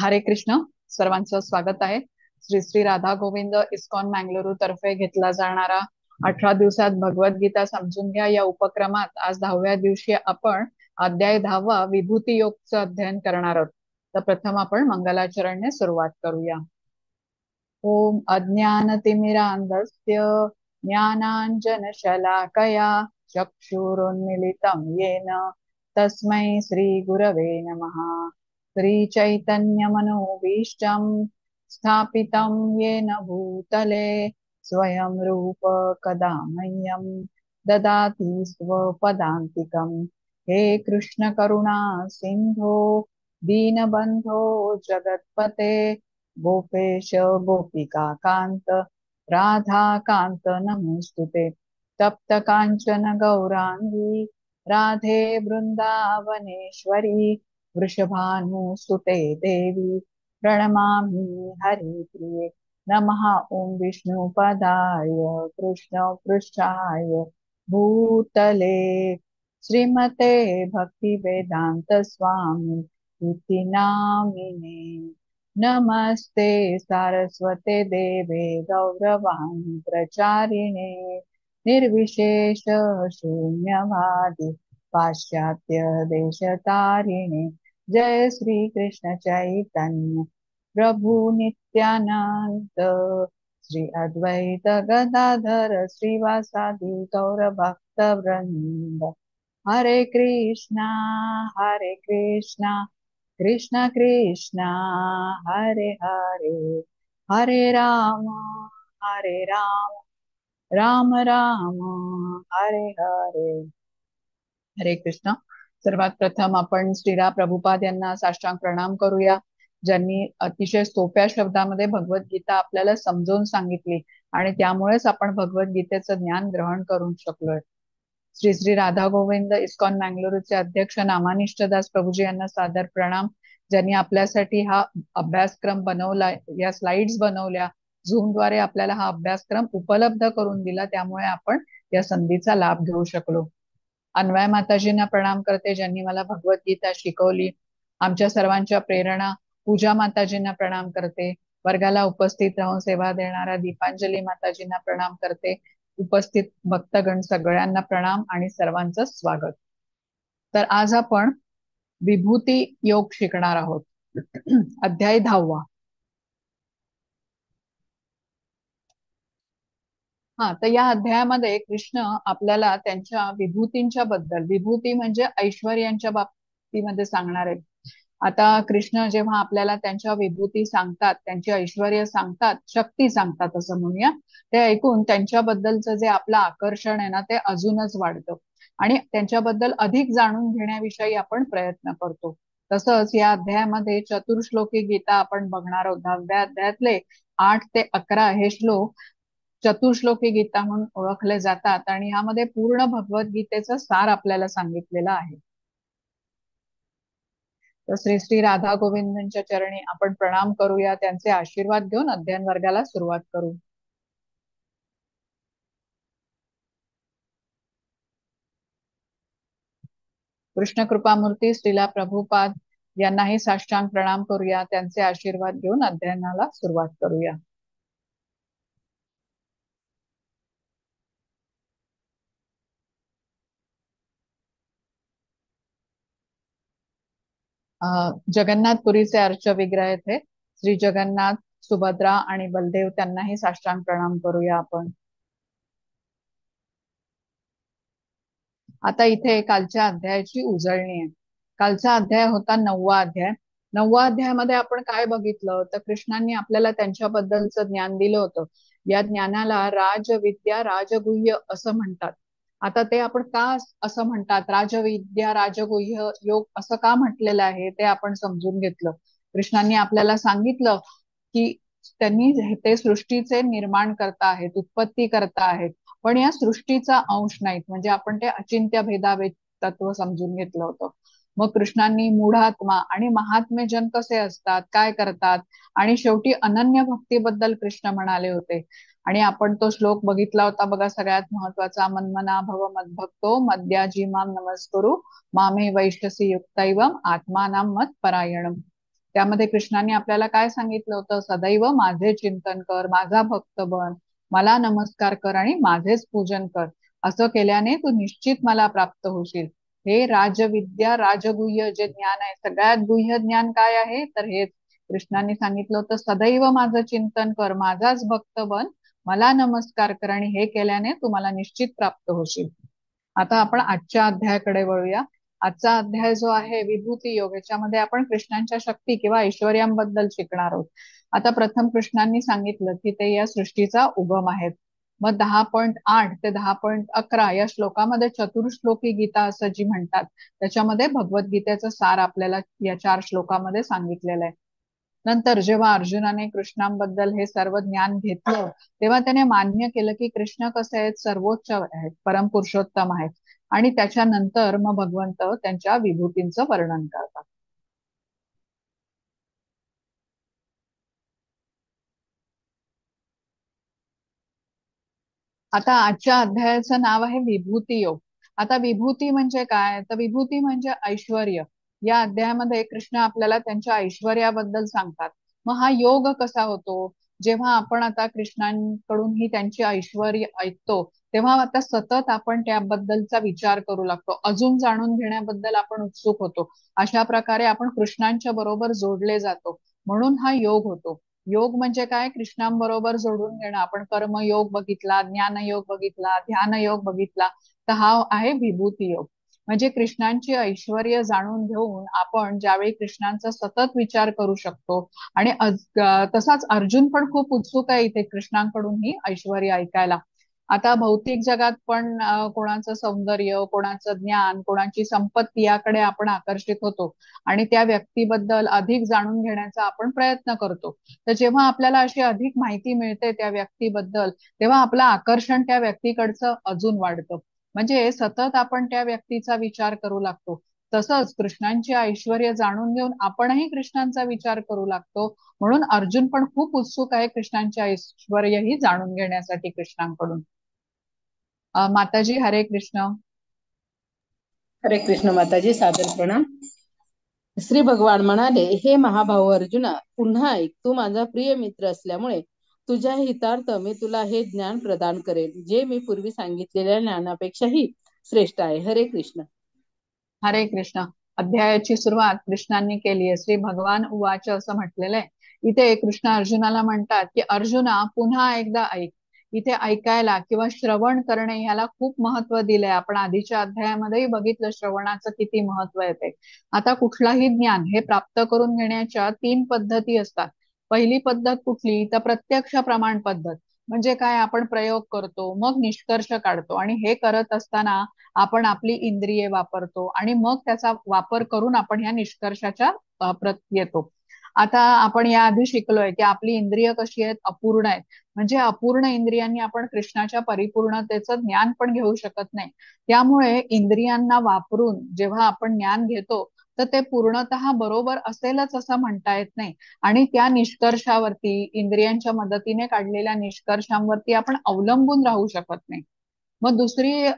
हरे कृष्ण. सर्वांचं स्वागत आहे. श्री श्री राधा गोविंद इस्कॉन मंगळुरू तर्फे घेतला जाणारा 18 दिवसात भगवद्गीता समजून घ्या या उपक्रमात आज 10व्या दिवशी आपण अध्याय 10वा विभूती योगचं अध्ययन करणार आहोत. तर प्रथम आपण मंगलाचरणने सुरुवात करूया. ओम अज्ञानतिमिरान्धस्य ज्ञानाञ्जनशलाकया चक्षुरुन्मीलितं येन तस्मै श्रीगुरवे नमः. श्रीचैतन्यमनोभीष्टं स्थापितं येन भूतले स्वयं रूप कदा मह्यं ददाति स्वपदान्तिकं. हे कृष्ण करुणा सिंधो दीनबंधो जगत्पते गोपेश गोपिका कांत राधा कांत नमोस्तुते. तप्त कांचन गौरांगी राधे वृंदावनेश्वरी वृषभानुसुते देवी प्रणमामि हरिप्रिये. नमः ओं विष्णुपदाय कृष्ण पृष्ठाय भूतले श्रीमते भक्ति वेदांत स्वामी इति नामिने. नमस्ते सारस्वते देवे गौरवाणी प्रचारिणे निर्विशेष शून्यवादी पाश्चात्य देशतारिणे. जय श्री कृष्ण चैतन्य प्रभु नित्यानंद श्री अद्वैत गदाधर श्रीवासादि गौर भक्त वृंद. हरे कृष्णा कृष्ण कृष्णा हरे हरे हरे राम राम राम हरे हरे. हरे कृष्ण. सर्वात प्रथम आपण श्रीरा प्रभुपाद यांना साष्टांग प्रणाम करूया, ज्यांनी अतिशय सोप्या शब्दामध्ये भगवद्गीता आपल्याला समजावून सांगितली आणि त्यामुळेच आपण भगवद्गीतेचं ज्ञान ग्रहण करू शकलोय. श्री श्री राधा गोविंद इस्कॉन मंगळुरूचे अध्यक्ष नामानिष्ठदास प्रभूजी यांना सादर प्रणाम, ज्यांनी आपल्यासाठी हा अभ्यासक्रम बनवला, या स्लाइड्स बनवल्या, झूमद्वारे आपल्याला हा अभ्यासक्रम उपलब्ध करून दिला, त्यामुळे आपण या संधीचा लाभ घेऊ शकलो. अन्वय माताजींना प्रणाम करते, ज्यांनी मला भगवद्गीता शिकवली. आमच्या सर्वांच्या प्रेरणा पूजा माताजींना प्रणाम करते. वर्गाला उपस्थित राहून सेवा देणाऱ्या दीपांजली माताजींना प्रणाम करते. उपस्थित भक्तगण सगळ्यांना प्रणाम आणि सर्वांचं स्वागत. तर आज आपण विभूती योग शिकणार आहोत. अध्याय 10वा. तर या अध्यायामध्ये कृष्ण आपल्याला त्यांच्या विभूतींच्या बद्दल, विभूती म्हणजे ऐश्वर्यांच्या बाबतीमध्ये सांगणार आहेत. आता कृष्ण जेव्हा आपल्याला त्यांच्या विभूती सांगतात, त्यांची ऐश्वर्य सांगतात, शक्ती सांगतात असं म्हणूया, ते ऐकून त्यांच्याबद्दलचं जे आपलं आकर्षण आहे ना, ते अजूनच वाढतं आणि त्यांच्याबद्दल अधिक जाणून घेण्याविषयी आपण प्रयत्न करतो. तसंच या अध्यायामध्ये चतुर्श्लोकी गीता आपण बघणार आहोत. 10व्या अध्यायातले 8 ते 11 हे श्लोक चतुर्श्लोकी गीता म्हणून ओळखले जातात आणि यामध्ये पूर्ण भगवद्गीतेचं सार आपल्याला सांगितलेलं आहे. तर श्री श्री राधा गोविंदांच्या चरणी आपण प्रणाम करूया, त्यांचे आशीर्वाद घेऊन अध्ययन वर्गाला सुरुवात करू. कृष्ण कृपामूर्ती श्रीला प्रभुपाद यांनाही साष्टांग प्रणाम करूया, त्यांचे आशीर्वाद घेऊन अध्ययनाला सुरुवात करूया. जगन्नाथपुरीचे अर्च विग्रह थे श्री जगन्नाथ, सुभद्रा आणि बलदेव, त्यांनाही साष्टांग प्रणाम करूया आपण. आता इथे कालच्या अध्यायाची उजळणी आहे. कालचा अध्याय होता 9वा अध्याय. 9व्या अध्यायामध्ये आपण काय बघितलं तर कृष्णांनी आपल्याला त्यांच्याबद्दलचं ज्ञान दिलं होतं. या ज्ञानाला राजविद्या राजगुह्य असं म्हणतात. आता ते आपण का असं म्हणतात, राजविद्या राजगुह्य योग असं का म्हटलेलं आहे ते आपण समजून घेतलं. कृष्णांनी आपल्याला सांगितलं की त्यांनी ते सृष्टीचे निर्माण करता आहेत, उत्पत्ती करता आहेत, पण या सृष्टीचा अंश नाहीत, म्हणजे आपण ते अचिंत्य भेदाभेद तत्व समजून घेतलं होतं. मग कृष्णांनी मूढात्मा आणि महात्मे जन कसे असतात, काय करतात, आणि शेवटी अनन्य भक्तीबद्दल कृष्ण म्हणाले होते. आणि आपण तो श्लोक बघितला होता बघा, सगळ्यात महत्वाचा, मन्मना भव मद्भक्तो मद्याजी माम नमस्कुरु मामे वैश्यसी युक्तैवम आत्मानाम मत परायणम. त्यामध्ये कृष्णाने आपल्याला काय सांगितलं होतं? सदैव माझे चिंतन कर, माझा भक्त बन, मला नमस्कार कर आणि माझेच पूजन कर. असं केल्याने तू निश्चित मला प्राप्त होशील. हे राजविद्या, राजगुह्य जे ज्ञान आहे, सगळ्यात गुह्य ज्ञान काय आहे? तर हेच कृष्णाने सांगितलं होतं, सदैव माझं चिंतन कर, माझाच भक्त बन, मला नमस्कार कर आणि हे केल्याने तू मला निश्चित प्राप्त होशील. आता आपण आजच्या अध्यायाकडे वळूया. आजचा अध्याय जो आहे विभूती योग, याच्यामध्ये आपण कृष्णांच्या शक्ती किंवा ऐश्वर्यांबद्दल शिकणार आहोत. आता प्रथम कृष्णांनी सांगितलं की ते या सृष्टीचा उगम आहेत. मग 10.8 ते 10.11 या श्लोकामध्ये चतुर्श्लोकी गीता असं जी म्हणतात, त्याच्यामध्ये भगवद्गीतेचं सार आपल्याला या 4 श्लोकामध्ये सांगितलेलं आहे. नंतर जेव्हा अर्जुनाने कृष्णांबद्दल हे सर्व ज्ञान घेतलं, तेव्हा त्याने मान्य केलं की कृष्ण कसे आहेत? सर्वोच्च आहेत, परमपुरुषोत्तम आहेत. आणि त्याच्यानंतर मग भगवंत त्यांच्या विभूतींचं वर्णन करतात. आता आजच्या अध्यायाचं नाव आहे विभूती योग. आता विभूती म्हणजे काय? तर विभूती म्हणजे ऐश्वर. या अध्यायामध्ये कृष्ण आपल्याला त्यांच्या ऐश्वर्याबद्दल सांगतात. मग हा योग कसा होतो? जेव्हा आपण आता कृष्णांकडून ही त्यांची ऐश्वर ऐकतो, तेव्हा आता सतत आपण त्याबद्दलचा विचार करू लागतो, अजून जाणून घेण्याबद्दल आपण उत्सुक होतो. अशा प्रकारे आपण कृष्णांच्या बरोबर जोडले जातो, म्हणून हा योग होतो. योग म्हणजे काय? कृष्णांबरोबर जोडून घेणं. आपण कर्मयोग बघितला, ज्ञानयोग बघितला, ध्यान योग बघितला, तर हा आहे विभूती योग. म्हणजे कृष्णांची ऐश्वर्य जाणून घेऊन आपण ज्यावेळी कृष्णांचा सतत विचार करू शकतो. आणि तसाच अर्जुन पण खूप उत्सुक आहे इथे कृष्णांकडून ही ऐश्वर्य ऐकायला. आता भौतिक जगात पण कोणाचं सौंदर्य, कोणाचं ज्ञान, कोणाची संपत्ती याकडे आपण आकर्षित होतो आणि त्या व्यक्तीबद्दल अधिक जाणून घेण्याचा आपण प्रयत्न करतो. तर जेव्हा आपल्याला अशी अधिक माहिती मिळते त्या व्यक्तीबद्दल, तेव्हा आपलं आकर्षण त्या व्यक्तीकडचं अजून वाढतं. म्हणजे सतत आपण त्या व्यक्तीचा विचार करू लागतो. तसंच कृष्णांची ऐश्वर्य जाणून घेऊन आपणही कृष्णांचा विचार करू लागतो. म्हणून अर्जुन पण खूप उत्सुक आहे कृष्णांचे ऐश्वर्य ही जाणून घेण्यासाठी कृष्णांकडून. माताजी, हरे कृष्ण. हरे कृष्ण माताजी, सादर प्रणाम. श्री भगवान म्हणाले, हे महाभाऊ अर्जुना, पुन्हा ऐक. तू माझा प्रिय मित्र असल्यामुळे तुझ्या हितार्थ मी तुला हे ज्ञान प्रदान करेन, जे मी पूर्वी सांगितलेल्या ज्ञानापेक्षाही श्रेष्ठ आहे. हरे कृष्ण. हरे कृष्ण. अध्यायाची सुरुवात कृष्णांनी केली आहे. श्री भगवान उवाच असं म्हटलेलं आहे. इथे कृष्ण अर्जुनाला म्हणतात की अर्जुना, पुन्हा एकदा ऐक. इथे ऐकायला किंवा श्रवण करणे ह्याला खूप महत्व दिलंय. आपण आधीच्या अध्यायामध्येही बघितलं श्रवणाचं किती महत्व आहे ते. आता कुठलाही ज्ञान हे प्राप्त करून घेण्याच्या 3 पद्धती असतात. पहिली पद्धत कुठली? तर प्रत्यक्ष प्रमाण पद्धत. म्हणजे काय? आपण प्रयोग करतो, मग निष्कर्ष काढतो आणि हे करत असताना आपण आपली इंद्रिये वापरतो आणि मग त्याचा वापर करून आपण ह्या निष्कर्षाच्या प्रत येतो. आता आपण याआधी शिकलोय की आपली इंद्रिय कशी आहेत? अपूर्ण आहेत. म्हणजे अपूर्ण इंद्रियांनी आपण कृष्णाच्या परिपूर्णतेचं ज्ञान पण घेऊ शकत नाही. त्यामुळे इंद्रियांना वापरून जेव्हा आपण ज्ञान घेतो, तर ते पूर्णतः बरोबर असेलच असं म्हणता येत नाही. आणि त्या निष्कर्षावरती, इंद्रियांच्या मदतीने काढलेल्या निष्कर्षांवरती आपण अवलंबून राहू शकत नाही. मग दुसरी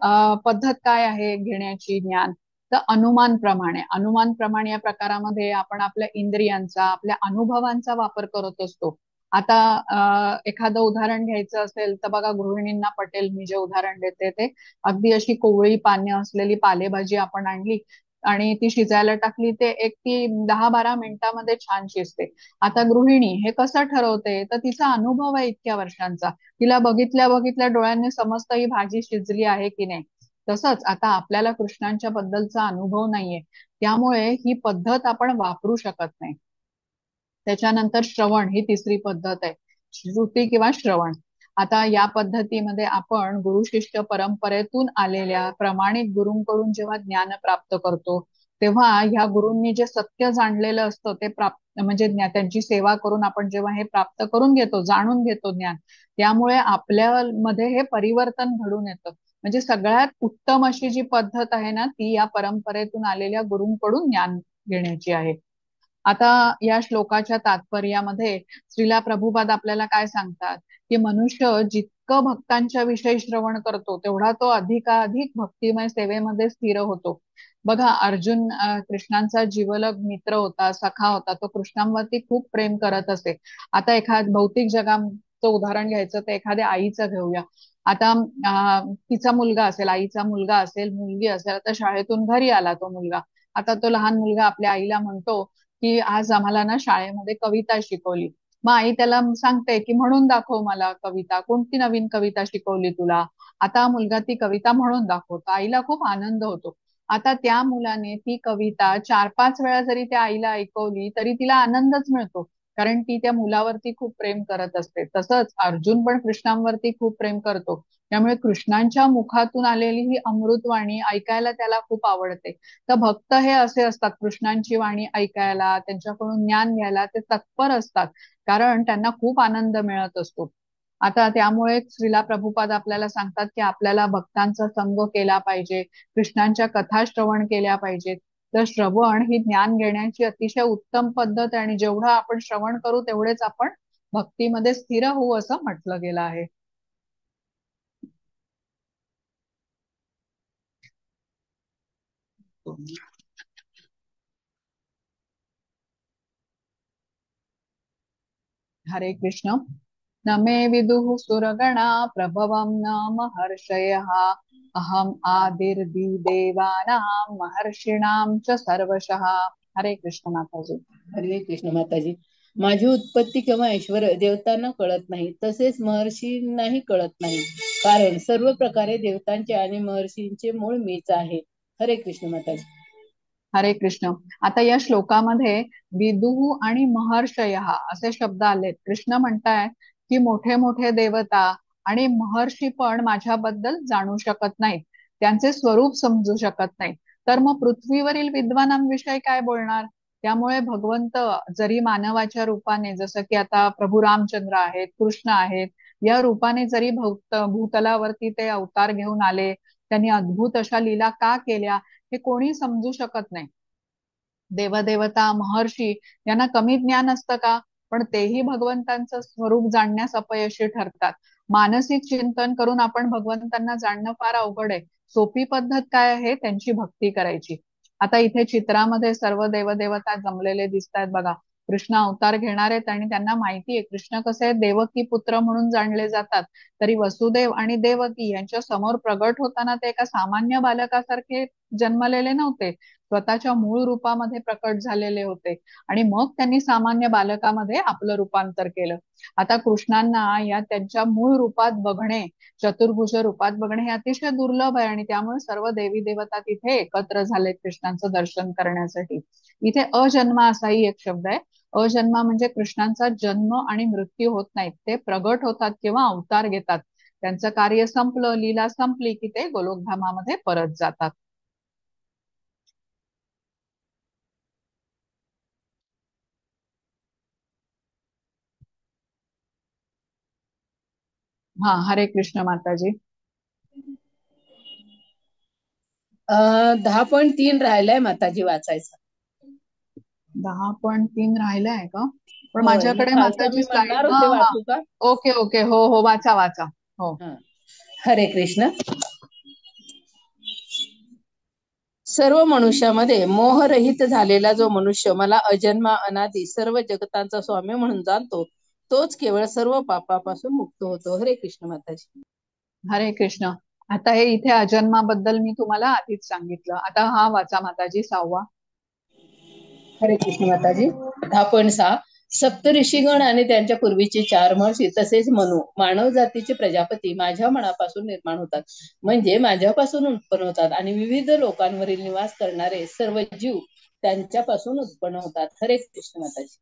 पद्धत काय आहे घेण्याची ज्ञान? तर अनुमान प्रमाणे. अनुमान प्रमाणे या प्रकारामध्ये आपण आपल्या इंद्रियांचा, आपल्या अनुभवांचा वापर करत असतो. आता एखादं उदाहरण घ्यायचं असेल तर बघा, गृहिणींना पटेल मी जे उदाहरण देते ते. अगदी अशी कोवळी पाने असलेली पालेभाजी आपण आणली आणि ती शिजायला टाकली, ते एक ती 10-12 मिनिटामध्ये छान शिजते. आता गृहिणी हे कसं ठरवते? तर तिचा अनुभव आहे इतक्या वर्षांचा. तिला बघितल्या बघितल्या डोळ्यांनी समजतं ही भाजी शिजली आहे की नाही. तसंच आता आपल्याला कृष्णांच्या बद्दलचा अनुभव नाहीये, त्यामुळे ही पद्धत आपण वापरू शकत नाही. त्याच्यानंतर श्रवण ही तिसरी पद्धत आहे, श्रुती किंवा श्रवण. आता या पद्धतीमध्ये आपण गुरु शिष्य परंपरेतून आलेल्या प्रमाणित गुरूंकडून जेव्हा ज्ञान प्राप्त करतो, तेव्हा ह्या गुरूंनी जे सत्य जाणलेलं असतं ते प्राप्त म्हणजे त्यांची सेवा करून आपण जेव्हा हे प्राप्त करून घेतो, जाणून घेतो ज्ञान, त्यामुळे आपल्यामध्ये हे परिवर्तन घडून येतं. म्हणजे सगळ्यात उत्तम अशी जी पद्धत आहे ना, ती या परंपरेतून आलेल्या गुरूंकडून ज्ञान घेण्याची आहे. आता या श्लोकाच्या तात्पर्यामध्ये श्रीला प्रभुपाद आपल्याला काय सांगतात की मनुष्य जितकं भक्तांच्या विषयी श्रवण करतो, तेवढा तो अधिकाधिक भक्तिमय सेवेमध्ये स्थिर होतो. बघा अर्जुन कृष्णांचा जिवलग मित्र होता, सखा होता. तो कृष्णांवरती खूप प्रेम करत असे. आता भौतिक जगाचं उदाहरण घ्यायचं तर एखाद्या आईचं घेऊया. आता तिचा मुलगा असेल, आईचा मुलगा असेल, मुलगी असेल. आता शाळेतून घरी आला तो मुलगा. आता तो लहान मुलगा आपल्या आईला म्हणतो की आज आम्हाला ना शाळेमध्ये कविता शिकवली. मग आई त्याला सांगते की म्हणून दाखव मला कविता, कोणती नवीन कविता शिकवली तुला. आता मुलगा ती कविता म्हणून दाखवतो, आईला खूप आनंद होतो. आता त्या मुलाने ती कविता 4-5 वेळा जरी त्या आईला ऐकवली तरी तिला आनंदच मिळतो, कारण ती त्या मुलावरती खूप प्रेम करत असते. तसंच अर्जुन पण कृष्णांवरती खूप प्रेम करतो. त्यामुळे कृष्णांच्या मुखातून आलेली ही अमृतवाणी ऐकायला त्याला खूप आवडते. तर भक्त हे असे असतात, कृष्णांची वाणी ऐकायला, त्यांच्याकडून ज्ञान घ्यायला ते तत्पर असतात, कारण त्यांना खूप आनंद मिळत असतो. आता त्यामुळे श्रीला प्रभुपाद आपल्याला सांगतात की आपल्याला भक्तांचा संग केला पाहिजे, कृष्णांच्या कथा श्रवण केल्या पाहिजेत. तर श्रवण ही ज्ञान घेण्याची अतिशय उत्तम पद्धत आहे आणि जेवढं आपण श्रवण करू तेवढेच आपण भक्तीमध्ये स्थिर होऊ असं म्हटलं गेलं आहे. हरे कृष्ण. न मे विदुः सुरगणा प्रभवं न महर्षयः अहम आदिर्दिदेवानां महर्षिणां च सर्वशः. हरे कृष्ण माताजी. हरे कृष्ण माताजी. माझी उत्पत्ती किंवा ऐश्वर देवतांना कळत नाही, तसेच महर्षींनाही कळत नाही, कारण सर्व प्रकारे देवतांचे आणि महर्षींचे मूळ मीच आहे. हरे कृष्ण माताजी. हरे कृष्ण. आता या श्लोकामध्ये विदुः आणि महर्षयः असे शब्द आलेत. कृष्ण म्हणताय की मोठे मोठे देवता आणि महर्षी पण माझ्याबद्दल जाणू शकत नाहीत, त्यांचे स्वरूप समजू शकत नाहीत. तर मग पृथ्वीवरील विद्वानांविषयी काय बोलणार? त्यामुळे भगवंत जरी मानवाच्या रूपाने, जसं की आता प्रभू रामचंद्र आहेत, कृष्ण आहेत, या रूपाने जरी भूतलावरती ते अवतार घेऊन आले, त्यांनी अद्भुत अशा लीला का केल्या, हे कोणी समजू शकत नाही. देवदेवता महर्षी यांना कमी ज्ञान असतं का? पण तेही भगवंतांचं स्वरूप जाणण्यास अपयशी ठरतात. मानसिक चिंतन करून आपण भगवंतांना जाणणं फार अवघड आहे. सोपी पद्धत काय आहे? त्यांची भक्ती करायची. आता इथे चित्रामध्ये सर्व देवदेवता जमलेले दिसत आहेत बघा. कृष्ण अवतार घेणार आहेत आणि त्यांना माहिती आहे कृष्ण कसे आहेत, देवकी पुत्र म्हणून जाणले जातात. तरी वसुदेव आणि देवकी यांच्या समोर प्रगट होताना ते एका सामान्य बालकासारखे जन्मलेले नव्हते, स्वतःच्या मूळ रूपामध्ये प्रकट झालेले होते आणि मग त्यांनी सामान्य बालकामध्ये आपलं रूपांतर केलं. आता कृष्णांना या त्यांच्या मूळ रूपात बघणे, चतुर्भुज रूपात बघणे हे अतिशय दुर्लभ आहे आणि त्यामुळे सर्व देवी देवता तिथे एकत्र झाले कृष्णांचं दर्शन करण्यासाठी. इथे अजन्मा असाही एक शब्द आहे. अजन्मा म्हणजे कृष्णांचा जन्म आणि मृत्यू होत नाहीत, ते प्रगट होतात किंवा अवतार घेतात. त्यांचं कार्य संपलं, लीला संपली की ते गोलोकधामामध्ये परत जातात. हा, हरे कृष्ण माताजी. 10.3 राहिलाय माताजी वाचायचा. 10.3 राहिलं आहे का? पण होय, मग माझ्याकडे खालचा माताजी मी स्लाइड, म्हणणार हा होते, हा. वाचू का? ओके ओके, हो हो, वाचा वाचा. हो. हा. हरे कृष्ण. सर्व मनुष्यामध्ये मोहरहित झालेला जो मनुष्य मला अजन्मा अनादी सर्व जगतांचा स्वामी म्हणून जाणतो, तोच केवळ सर्व पापापासून मुक्त होतो. हरे कृष्ण माताजी. हरे कृष्ण. आता हे इथे अजन्माबद्दल मी तुम्हाला आधीच सांगितलं. आता हा वाचा माताजी 6वा. हरे कृष्ण माताजी. 10.6. सप्त ऋषीगण आणि त्यांच्या पूर्वीचे 4 महर्षी तसेच मनु मानव जातीचे प्रजापती माझ्या मनापासून निर्माण होतात, म्हणजे माझ्यापासून उत्पन्न होतात, आणि विविध लोकांवरील निवास करणारे सर्व जीव त्यांच्यापासून उत्पन्न होतात. हरे कृष्ण माताजी.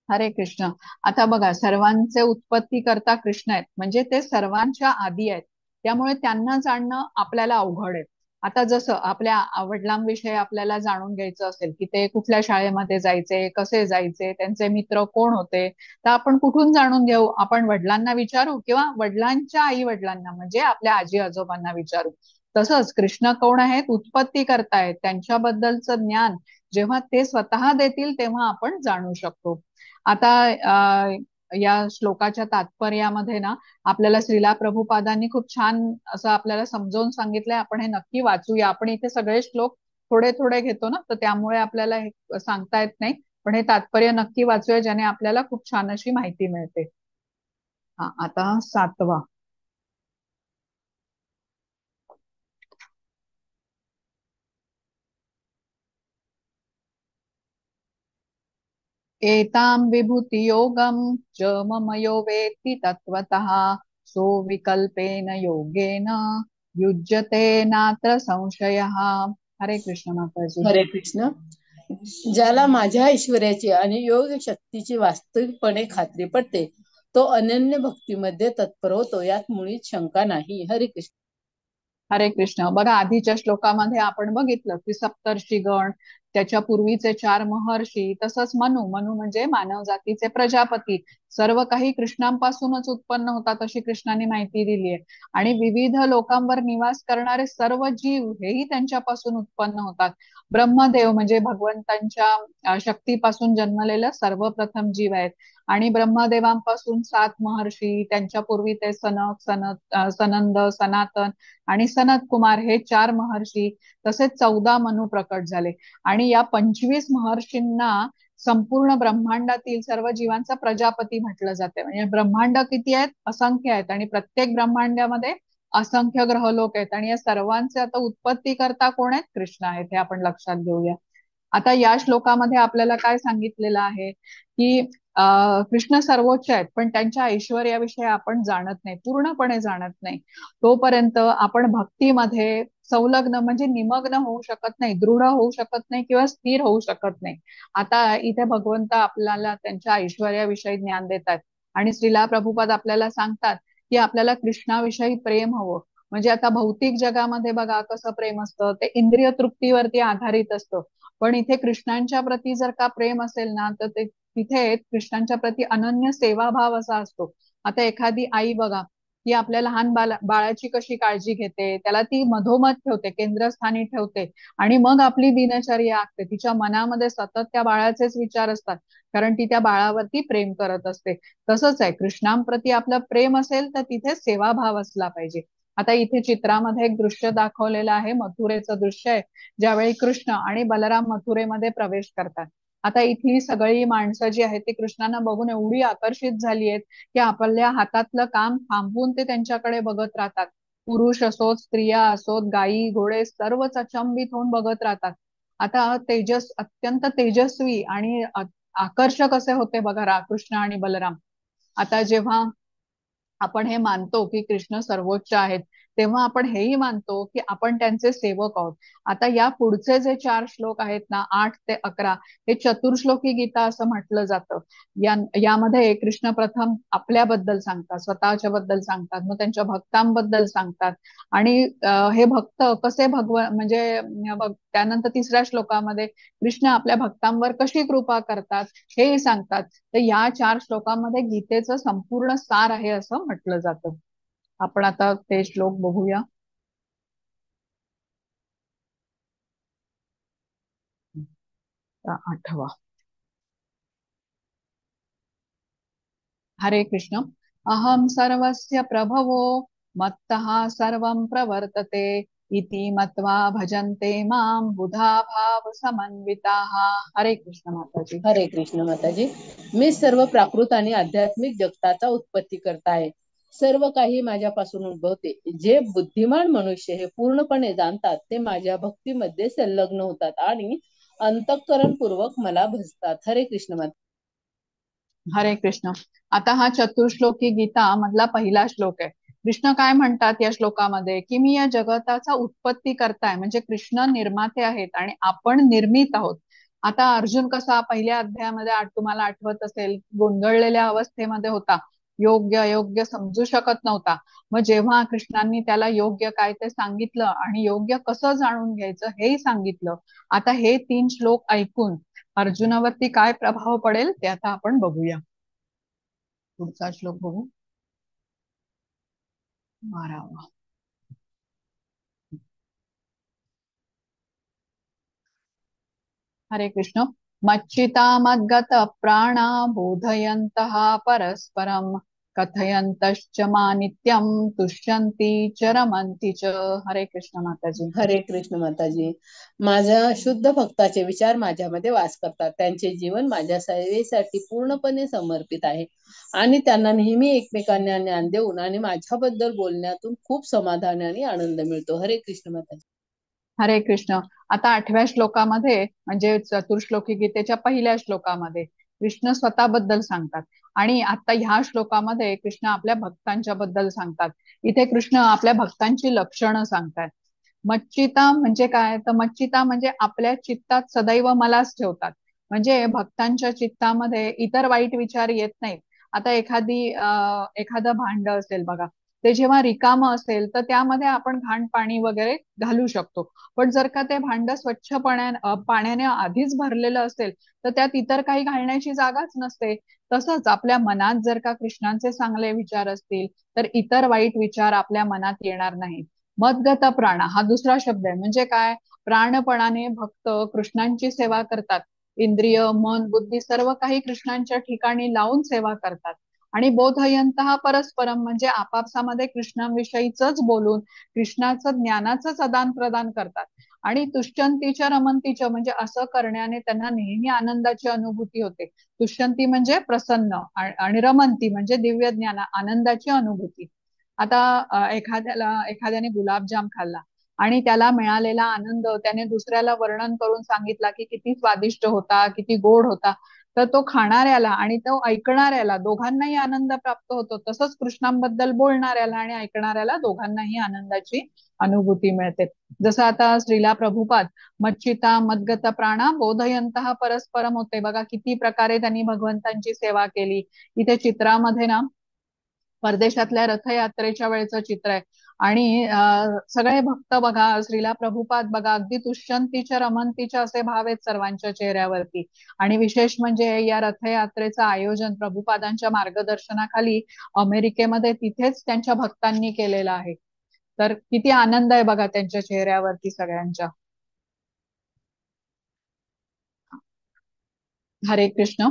हरे कृष्ण. आता बघा, सर्वांचे उत्पत्ती करता कृष्ण आहेत, म्हणजे ते सर्वांच्या आधी आहेत. त्यामुळे त्यांना जाणणं आपल्याला अवघड आहे. आता जसं आपल्या वडिलांविषयी आपल्याला जाणून घ्यायचं असेल की ते कुठल्या शाळेमध्ये जायचे, कसे जायचे, त्यांचे मित्र कोण होते, तर आपण कुठून जाणून घेऊ? आपण वडिलांना विचारू किंवा वडिलांच्या आई वडिलांना म्हणजे आपल्या आजी आजोबांना विचारू. तसंच कृष्ण कोण आहेत, उत्पत्ती करतायत, त्यांच्याबद्दलचं ज्ञान जेव्हा ते स्वतः देतील तेव्हा आपण जाणू शकतो. आता या श्लोकाच्या तात्पर्यामध्ये ना आपल्याला श्रीला प्रभुपादांनी खूप छान असं आपल्याला समजावून सांगितलंय. आपण हे नक्की वाचूया. आपण इथे सगळे श्लोक थोडे थोडे घेतो ना, तर त्यामुळे आपल्याला हे सांगता येत नाही. पण हे तात्पर्य नक्की वाचूया, ज्याने आपल्याला खूप छान अशी माहिती मिळते. हा, आता 7वा. एतां विभूति योगं च मम यो वेत्ति तत्त्वतः सो विकल्पेन योगेन युज्यते नात्र संशयः. हरे कृष्ण माताजी. हरे कृष्ण. ज्याला माझ्या ऐश्वर्याची आणि योग शक्तीची वास्तविकपणे खात्री पडते, तो अनन्य भक्तीमध्ये तत्पर होतो, यात मुळीच शंका नाही. हरे कृष्ण. हरे कृष्ण. बघा, आधीच्या श्लोकामध्ये आपण बघितलं की सप्तर्षी गण, त्याच्या पूर्वीचे 4 महर्षी, तसंच मनु. मनु म्हणजे मानव जातीचे प्रजापती, सर्व काही कृष्णांपासूनच उत्पन्न होतात अशी कृष्णाने माहिती दिली आहे. आणि विविध लोकांवर निवास करणारे सर्व जीव हेही त्यांच्यापासून उत्पन्न होतात. ब्रह्मदेव म्हणजे भगवंतांच्या शक्तीपासून जन्मलेलं सर्वप्रथम जीव आहेत. आणि ब्रह्मदेवांपासून 7 महर्षी, त्यांच्या पूर्वी ते सनंद, सनातन आणि सनत कुमार हे 4 महर्षी, तसेच 14 मनु प्रकट झाले. आणि या 25 महर्षींना संपूर्ण ब्रह्मांडातील सर्व जीवांचा प्रजापती म्हटलं जाते. म्हणजे ब्रह्मांड किती आहेत? असंख्य आहेत. आणि प्रत्येक ब्रह्मांडामध्ये असंख्य ग्रहलोक आहेत. आणि या सर्वांचे आता उत्पत्ती करता कोण आहेत? कृष्ण आहेत. हे आपण लक्षात घेऊया. आता या श्लोकामध्ये आपल्याला काय सांगितलेलं आहे की कृष्ण सर्वोच्च आहेत, पण त्यांच्या ऐश्वर्याविषयी आपण जाणत नाही, पूर्णपणे जाणत नाही. तोपर्यंत आपण भक्तीमध्ये संलग्न म्हणजे निमग्न होऊ शकत नाही, दृढ होऊ शकत नाही किंवा स्थिर होऊ शकत नाही. आता इथे भगवंत आपल्याला त्यांच्या ऐश्वर्याविषयी ज्ञान देतात. आणि श्रीला प्रभुपाद आपल्याला सांगतात की आपल्याला कृष्णाविषयी प्रेम हवं. म्हणजे आता भौतिक जगामध्ये बघा कसं प्रेम असतं, ते इंद्रिय तृप्तीवरती आधारित असतं. पण इथे कृष्णांच्या प्रती जर का प्रेम असेल ना, तर ते तिथे कृष्णांच्या प्रती अनन्य सेवाभाव असा असतो. आता एखादी आई बघा, ती आपल्या लहान बाळाची कशी काळजी घेते, त्याला ती मधोमध ठेवते, केंद्रस्थानी ठेवते. आणि मग आपली दिनचर्या आखते. तिच्या मनामध्ये सतत त्या बाळाचेच विचार असतात, कारण ती त्या बाळावरती प्रेम करत असते. तसंच आहे, कृष्णांप्रती आपलं प्रेम असेल तर तिथे सेवाभाव असला पाहिजे. आता इथे चित्रामध्ये एक दृश्य दाखवलेलं आहे, मथुरेचं दृश्य आहे, ज्यावेळी कृष्ण आणि बलराम मथुरेमध्ये प्रवेश करतात. आता इथली सगळी माणसं जी आहेत ती कृष्णांना बघून एवढी आकर्षित झाली आहेत की आपल्या हातातलं काम थांबवून ते त्यांच्याकडे बघत राहतात. पुरुष असोत, स्त्रिया असोत, गायी घोडे सर्वच अचंबित होऊन बघत राहतात. आता अत्यंत तेजस्वी आणि आकर्षक असे होते बघा कृष्ण आणि बलराम. आता जेव्हा आपण हे मानतो की कृष्ण सर्वोच्च आहेत, तेव्हा आपण हेही मानतो की आपण त्यांचे सेवक आहोत. आता या पुढचे जे 4 श्लोक आहेत ना, 8 ते 11, हे चतुर्श्लोकी गीता असं म्हटलं जातं. यामध्ये कृष्ण प्रथम आपल्याबद्दल सांगतात, स्वतःच्या बद्दल सांगतात, मग त्यांच्या भक्तांबद्दल सांगतात. आणि हे भक्त कसे म्हणजे त्यानंतर 3ऱ्या श्लोकामध्ये कृष्ण आपल्या भक्तांवर कशी कृपा करतात हेही सांगतात. तर या 4 श्लोकांमध्ये गीतेचं संपूर्ण सार आहे असं म्हटलं जातं. आपण आता ते श्लोक बघूया. आता 8वा. हरे कृष्ण. अहम सर्वस्य प्रभवो मत्तः सर्वं प्रवर्तते इति मत्वा भजन्ते माम बुधा भाव समन्विताः. हरे कृष्ण माताजी. हरे कृष्ण माताजी. मी सर्व प्राकृत आणि आध्यात्मिक जगताचा उत्पत्ती करता आहे. सर्व काही माझ्यापासून उद्भवते. जे बुद्धिमान मनुष्य हे पूर्णपणे जाणतात, ते माझ्या भक्तीमध्ये संलग्न होतात आणि अंतःकरणपूर्वक मला भजतात. हरे कृष्ण माता. हरे कृष्ण. आता हा चतुर्श्लोकी गीता मधला पहिला श्लोक आहे. कृष्ण काय म्हणतात या श्लोकामध्ये की मी या जगताचा उत्पत्ती करताय, म्हणजे कृष्ण निर्माते आहेत आणि आपण निर्मित आहोत. आता अर्जुन कसा पहिल्या अध्यायामध्ये तुम्हाला आठवत असेल, गोंधळलेल्या अवस्थेमध्ये होता, योग्य अयोग्य समजू शकत नव्हता. मग जेव्हा कृष्णांनी त्याला योग्य काय ते सांगितलं आणि योग्य कसं जाणून घ्यायचं हेही सांगितलं. आता हे 3 श्लोक ऐकून अर्जुनावरती काय प्रभाव पडेल ते आता आपण बघूया. पुढचा श्लोक बघू. 12वा. हरे कृष्ण. मच्चिता मद्गत प्राणा बोधयन्तः परस्परं कथयन्तश्च मानित्यं तुष्यन्ति च रमन्ति च। हरे कृष्ण माताजी। हरे कृष्ण माताजी. माझ्या शुद्ध भक्ताचे विचार माझ्यामध्ये वास करतात. त्यांचे जीवन माझ्या सेवेसाठी पूर्णपणे समर्पित आहे आणि त्यांना नेहमी एकमेकांना ज्ञान देऊन आणि माझ्याबद्दल बोलण्यातून खूप समाधान आणि आनंद मिळतो. हरे कृष्ण माताजी. हरे कृष्ण. आता 8व्या श्लोकामध्ये म्हणजे चतुर्श्लोकी गीतेच्या पहिल्या श्लोकामध्ये कृष्ण स्वतःबद्दल सांगतात आणि आता ह्या श्लोकामध्ये कृष्ण आपल्या भक्तांच्या बद्दल सांगतात. इथे कृष्ण आपल्या भक्तांची लक्षणं सांगतात. मच्चिता म्हणजे काय, तर मच्चिता म्हणजे आपल्या चित्तात सदैव मलाच ठेवतात. म्हणजे भक्तांच्या चित्तामध्ये इतर वाईट विचार येत नाहीत. आता एखादं भांड असेल बघा, ते जेव्हा रिकामं असेल तर त्यामध्ये आपण घाण पाणी वगैरे घालू शकतो. पण जर का ते भांड स्वच्छ पाण्याने आधीच भरलेलं असेल तर त्यात इतर काही घालण्याची जागाच नसते. तसंच आपल्या मनात जर का कृष्णांचे चांगले विचार असतील तर इतर वाईट विचार आपल्या मनात येणार नाहीत. मद्गत प्राणा हा दुसरा शब्द आहे. म्हणजे काय, प्राणपणाने भक्त कृष्णांची सेवा करतात. इंद्रिय मन बुद्धी सर्व काही कृष्णांच्या ठिकाणी लावून सेवा करतात. आणि बोधयंतः परस्परम म्हणजे आपापसामध्ये कृष्णांविषयीच बोलून कृष्णाचं ज्ञानाचंच आदान प्रदान करतात. आणि तुष्यंतीच्या रमंतीच्या म्हणजे असं करण्याने त्यांना नेहमी आनंदाची अनुभूती होते. तुष्यंती म्हणजे प्रसन्न आणि रमंती म्हणजे दिव्य ज्ञान आनंदाची अनुभूती. आता एखाद्याने गुलाबजाम खाल्ला आणि त्याला मिळालेला आनंद त्याने दुसऱ्याला वर्णन करून सांगितला की किती स्वादिष्ट होता किती गोड होता, तर तो खाणाऱ्याला आणि तो ऐकणाऱ्याला दोघांनाही आनंद प्राप्त होतो. तसंच कृष्णांबद्दल बोलणाऱ्याला आणि ऐकणाऱ्याला दोघांनाही आनंदाची अनुभूती मिळते. जसं आता श्रीला प्रभुपाद मच्चिता मद्गत प्राणा बोधयंतः परस्परम होते बघा, किती प्रकारे त्यांनी भगवंतांची सेवा केली. इथे चित्रामध्ये ना परदेशातल्या रथयात्रेच्या वेळेचं चित्र आहे. आणि सगळे भक्त बघा श्रीला प्रभुपाद बघा अगदी तुष्यंतीच्या रमंतीच्या असे भाव आहेत सर्वांच्या चेहऱ्यावरती. आणि विशेष म्हणजे या रथयात्रेचं आयोजन प्रभुपादांच्या मार्गदर्शनाखाली अमेरिकेमध्ये तिथेच त्यांच्या भक्तांनी केलेलं आहे. तर किती आनंद आहे बघा त्यांच्या चेहऱ्यावरती सगळ्यांच्या. हरे कृष्ण.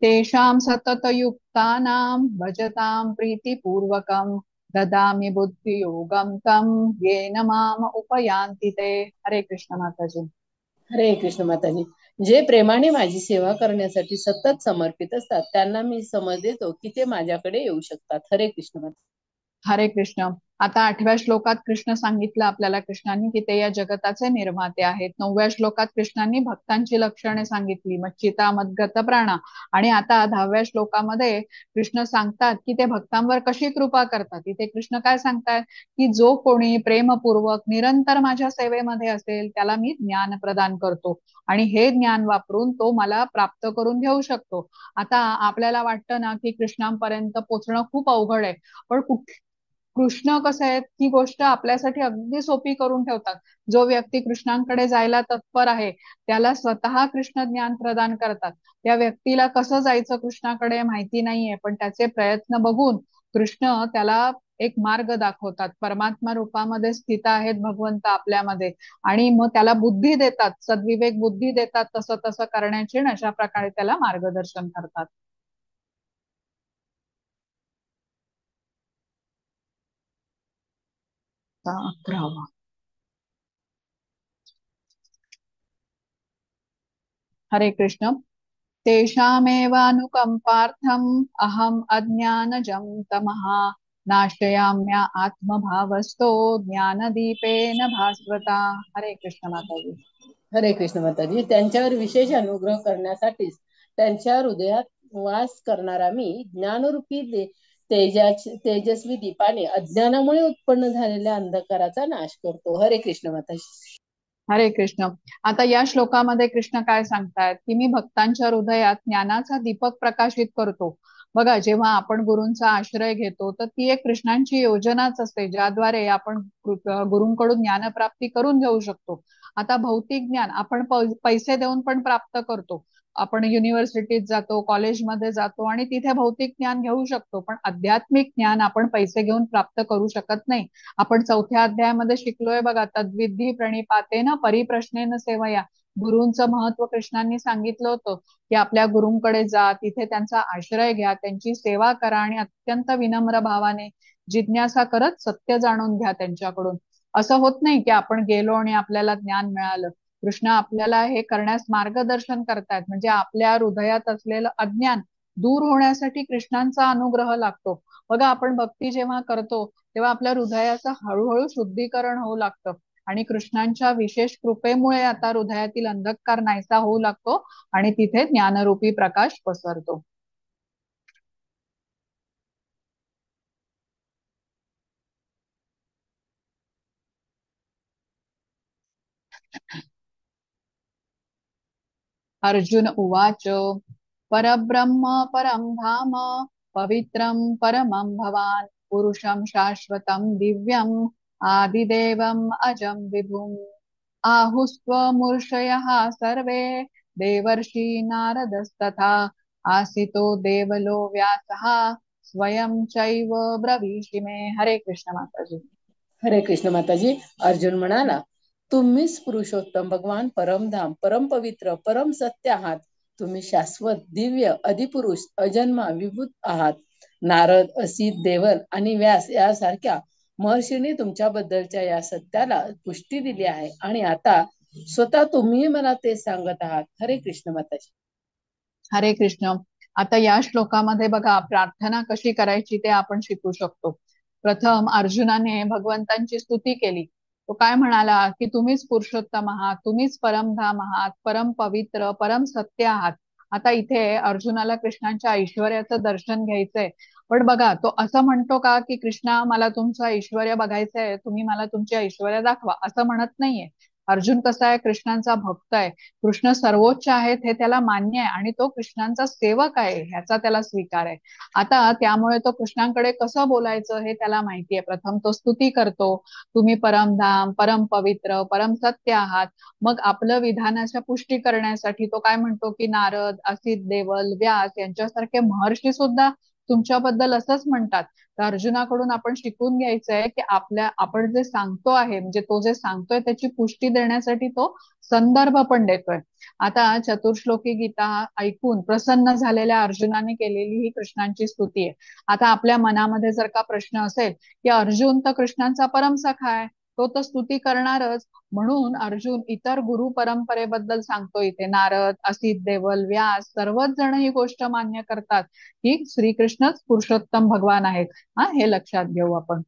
तेषां सततयुक्तानां भजतां प्रीतिपूर्वकं ददामि बुद्धियोगं तं येन माम उपयान्ति ते। हरे कृष्ण माताजी. हरे कृष्ण माताजी. जे प्रेमाने माझी सेवा करण्यासाठी सतत समर्पित असतात त्यांना मी समज देतो की ते माझ्याकडे येऊ शकतात. हरे कृष्ण माताजी. हरे कृष्ण. आता 8व्या श्लोकात कृष्ण सांगितलं आपल्याला कृष्णांनी की ते या जगताचे निर्माते आहेत. 9व्या श्लोकात कृष्णांनी भक्तांची लक्षणे सांगितली मच्चिता मद्गत प्राणा. आणि आता 10व्या श्लोकामध्ये कृष्ण सांगतात की ते भक्तांवर कशी कृपा करतात. इथे कृष्ण काय सांगतात की जो कोणी प्रेमपूर्वक निरंतर माझ्या सेवेमध्ये असेल त्याला मी ज्ञान प्रदान करतो आणि हे ज्ञान वापरून तो मला प्राप्त करून घेऊ शकतो. आता आपल्याला वाटतं ना की कृष्णांपर्यंत पोहोचणं खूप अवघड आहे, पण कृष्ण कसं आहे ही गोष्ट आपल्यासाठी अगदी सोपी करून ठेवतात. जो व्यक्ती कृष्णांकडे जायला तत्पर आहे त्याला स्वतः कृष्ण ज्ञान प्रदान करतात. त्या व्यक्तीला कसं जायचं कृष्णाकडे माहिती नाहीये, पण त्याचे प्रयत्न बघून कृष्ण त्याला एक मार्ग दाखवतात. परमात्मा रूपामध्ये स्थित आहेत भगवंत आपल्यामध्ये आणि मग त्याला बुद्धी देतात, सद्विवेक बुद्धी देतात तसं तसं करण्याची आणि अशा प्रकारे त्याला मार्गदर्शन करतात. 11वा. हरे कृष्ण. तेषामेवानुकम्पार्थम् अहम् अज्ञानजं तमः नाशयाम्य आत्मभावस्तो ज्ञानदीपेन भास्वता। हरे कृष्ण माताजी. हरे कृष्ण माताजी. त्यांच्यावर विशेष अनुग्रह करण्यासाठीच त्यांच्या हृदयात वास करणारा मी ज्ञानरूपी तेजस्वी दीपाने अज्ञानामुळे उत्पन्न झालेल्या अंधकाराचा नाश करतो. हरे कृष्ण माताजी. हरे कृष्ण. आता या श्लोकामध्ये कृष्ण काय सांगतायत की मी भक्तांच्या हृदयात ज्ञानाचा दीपक प्रकाशित करतो. बघा जेव्हा आपण गुरूंचा आश्रय घेतो तर ती एक कृष्णांची योजनाच असते ज्याद्वारे आपण गुरूंकडून ज्ञानप्राप्ती करून घेऊ शकतो. आता भौतिक ज्ञान आपण पैसे देऊन पण प्राप्त करतो. आपण युनिव्हर्सिटीत जातो कॉलेजमध्ये जातो आणि तिथे भौतिक ज्ञान घेऊ शकतो, पण आध्यात्मिक ज्ञान आपण पैसे घेऊन प्राप्त करू शकत नाही. आपण 4थ्या अध्यायामध्ये शिकलोय बघा तद्विधी प्रणिपातेन परिप्रश्नेन सेवया. गुरूंचं महत्व कृष्णांनी सांगितलं होतं की आपल्या गुरूंकडे जा, तिथे त्यांचा आश्रय घ्या, त्यांची सेवा करा आणि अत्यंत विनम्र भावाने जिज्ञासा करत सत्य जाणून घ्या त्यांच्याकडून. असं होत नाही की आपण गेलो आणि आपल्याला ज्ञान मिळालं. कृष्ण आपल्याला हे करण्यास मार्गदर्शन करतायत, म्हणजे आपल्या हृदयात असलेलं अज्ञान दूर होण्यासाठी कृष्णांचा अनुग्रह लागतो. बघा, आपण भक्ती जेव्हा करतो तेव्हा आपल्या हृदयाचं हळूहळू शुद्धीकरण होऊ लागतं आणि कृष्णांच्या विशेष कृपेमुळे आता हृदयातील अंधकार नाहीसा होऊ लागतो आणि तिथे ज्ञानरूपी प्रकाश पसरतो. अर्जुन उवाच परब्रह्म परं धाम पवित्रं परमं भवान् पुरुषं शाश्वतं दिव्यम् आदिदेवम् अजं विभुम् आहुस्त्वमूर्षयः सर्वे देवर्षि नारदस्तथा आसितो देवलो व्यासः स्वयं चैव ब्रवीषि मे. हरे कृष्ण माताजी. हरे कृष्ण माताजी. अर्जुन म्हणाला, तुम्हीच पुरुषोत्तम भगवान परमधाम परम पवित्र परम सत्य आहात. तुम्ही शाश्वत दिव्य अधिपुरुष अजन्मा विभूत आहात. नारद, असित, देवल आणि व्यास यासारख्या महर्षींनी तुमच्याबद्दलच्या या सत्याला पुष्टी दिली आहे आणि आता स्वतः तुम्ही मला ते सांगत आहात. हरे कृष्ण माताजी. हरे कृष्ण. आता या श्लोकामध्ये बघा, प्रार्थना कशी करायची ते आपण शिकू शकतो. प्रथम अर्जुनाने भगवंतांची स्तुती केली. तो काय म्हणाला की तुम्हीच पुरुषोत्तम आहात, तुम्हीच परमधाम आहात, परम पवित्र परम सत्य आहात. आता इथे अर्जुनाला कृष्णांच्या ऐश्वर्याचं दर्शन घ्यायचंय. पण बघा, तो असं म्हणतो का की कृष्णा मला तुमचं ऐश्वर्य बघायचंय, तुम्ही मला तुमची ऐश्वर्य दाखवा, असं म्हणत नाहीये. अर्जुन कसा आहे, कृष्णांचा भक्त आहे. कृष्ण सर्वोच्च आहेत हे त्याला मान्य आहे आणि तो कृष्णांचा सेवक आहे ह्याचा त्याला स्वीकार आहे. आता त्यामुळे तो कृष्णांकडे कसं बोलायचं हे त्याला माहितीये. प्रथम तो स्तुती करतो, तुम्ही परमधाम परम पवित्र परम सत्य आहात. मग आपलं विधानाच्या पुष्टी करण्यासाठी तो काय म्हणतो की नारद, असित, देवल, व्यास यांच्यासारखे महर्षी सुद्धा तुमच्याबद्दल असंच म्हणतात. तर अर्जुनाकडून आपण शिकून घ्यायचंय की आपण जे सांगतो आहे, म्हणजे तो जे सांगतोय त्याची पुष्टी देण्यासाठी तो संदर्भ पण देतोय. आता चतुर्श्लोकी गीता ऐकून प्रसन्न झालेल्या अर्जुनाने केलेली ही कृष्णांची स्तुती आहे. आता आपल्या मनामध्ये जर का प्रश्न असेल की अर्जुन तर कृष्णांचा परमसखा आहे, तो तर स्तुती करणारच, म्हणून अर्जुन इतर गुरु परंपरेबद्दल सांगतो. इथे नारद, असित, देवल, व्यास सर्वच जण ही गोष्ट मान्य करतात की श्रीकृष्णच पुरुषोत्तम भगवान आहेत. हा, हे लक्षात घेऊ आपण.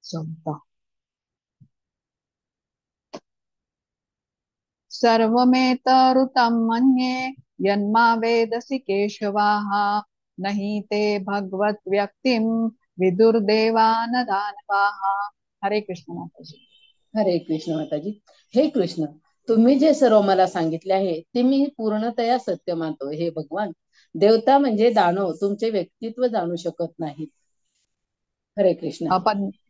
चौथा. सर्वमेतऋतं मन्ये यन्मा वेदसि केशवाः नहि ते भगवत व्यक्तिं विदुर्देवा न दानवाः. हरे कृष्ण माताजी. हरे कृष्ण माताजी. हे कृष्ण, तुम्ही जे सर्व मला सांगितले आहे ते मी पूर्णतया सत्य मानतो. हे भगवान, देवता म्हणजे दानव तुमचे व्यक्तित्व जाणू शकत नाहीत. हरे कृष्ण.